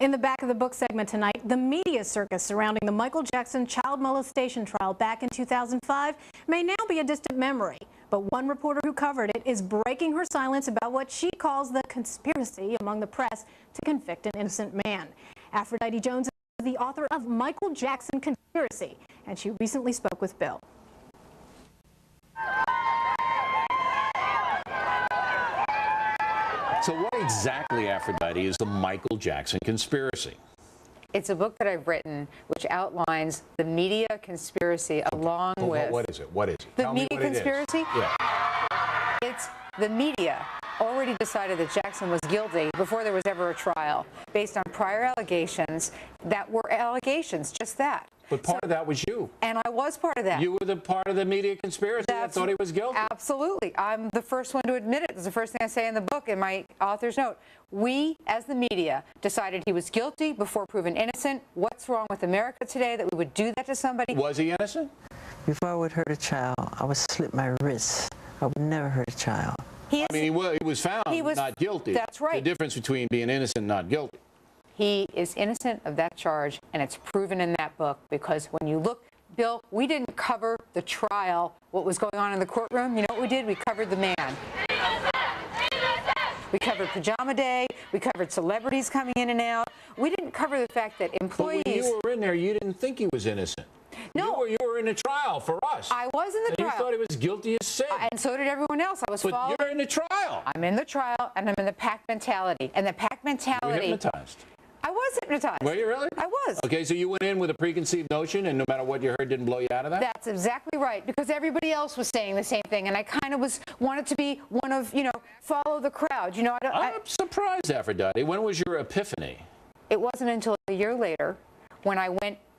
In the back of the book segment tonight, the media circus surrounding the Michael Jackson child molestation trial back in 2005 may now be a distant memory. But one reporter who covered it is breaking her silence about what she calls the conspiracy among the press to convict an innocent man. Aphrodite Jones is the author of Michael Jackson Conspiracy, and she recently spoke with Bill. So what exactly, Aphrodite, is the Michael Jackson conspiracy? It's a book that I've written which outlines the media conspiracy along with... What is it? What is it? The Tell me media what it is. conspiracy? Yeah. It's the media already decided that Jackson was guilty before there was ever a trial, based on prior allegations that were allegations, just that. But part of that was you. And I was part of that. You were the part of the media conspiracy that thought he was guilty. Absolutely. I'm the first one to admit it. It's the first thing I say in the book in my author's note. We, as the media, decided he was guilty before proven innocent. What's wrong with America today that we would do that to somebody? Was he innocent? Before I would hurt a child, I would slit my wrist. I would never hurt a child. I mean, he was found not guilty. That's right. The difference between being innocent and not guilty. He is innocent of that charge, and it's proven in that book, because when you look, Bill, we didn't cover the trial, what was going on in the courtroom. You know what we did? We covered the man. We covered Pajama Day. We covered celebrities coming in and out. We didn't cover the fact that employees... But when you were in there, you didn't think he was innocent. No. You were in a trial for us. I was in the trial. You thought he was guilty as sin. And so did everyone else. I was following... But you're in the trial. I'm in the trial, and I'm in the pack mentality. And the pack mentality... You were hypnotized. I was hypnotized. Were you really? I was. Okay, so you went in with a preconceived notion, and no matter what you heard didn't blow you out of that? That's exactly right, because everybody else was saying the same thing, and I kind of wanted to be one of, follow the crowd. I'm surprised, Aphrodite. When was your epiphany? It wasn't until a year later when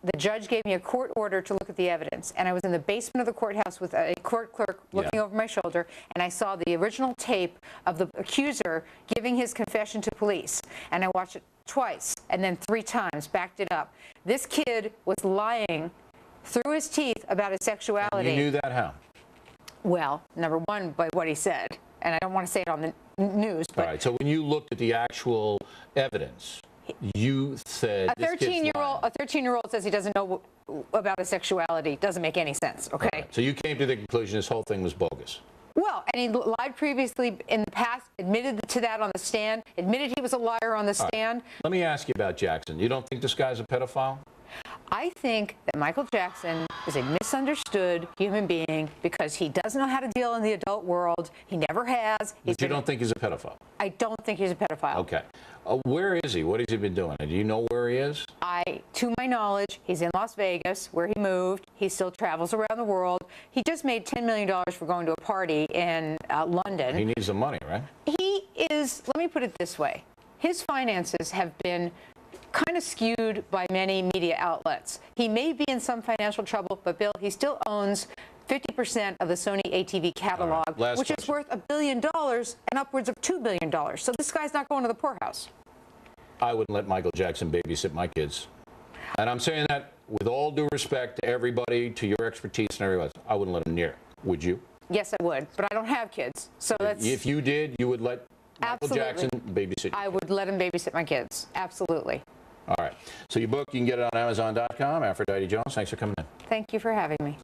the judge gave me a court order to look at the evidence, and I was in the basement of the courthouse with a court clerk looking over my shoulder, and I saw the original tape of the accuser giving his confession to police, and I watched it twice and then 3 times, backed it up. This kid was lying through his teeth about his sexuality. And you knew that how? Well, number one, by what he said, and I don't want to say it on the news, but... All right, so when you looked at the actual evidence, you said a 13-year-old says he doesn't know about his sexuality. Doesn't make any sense, okay? Right. So you came to the conclusion this whole thing was bogus. Well, and he lied previously in the past, admitted to that on the stand, admitted he was a liar on the stand. Right. Let me ask you about Jackson. You don't think this guy's a pedophile? I think that Michael Jackson is a misunderstood human being because he doesn't know how to deal in the adult world. He never has. But you don't think he's a pedophile? I don't think he's a pedophile. Okay. Where is he? What has he been doing? Do you know where he is? To my knowledge, he's in Las Vegas, where he moved. He still travels around the world. He just made $10 million for going to a party in London. He needs the money, right? He is, let me put it this way, his finances have been kind of skewed by many media outlets. He may be in some financial trouble, but Bill, he still owns 50% of the Sony ATV catalog, which is worth $1 billion and upwards of $2 billion. So this guy's not going to the poorhouse. I wouldn't let Michael Jackson babysit my kids. And I'm saying that with all due respect to everybody, to your expertise and everybody else. I wouldn't let him near it. Would you? Yes, I would, but I don't have kids. So that's... If you did, you would let Michael Jackson babysit you? I would let him babysit my kids. Absolutely. All right. So your book, you can get it on Amazon.com. Aphrodite Jones, thanks for coming in. Thank you for having me.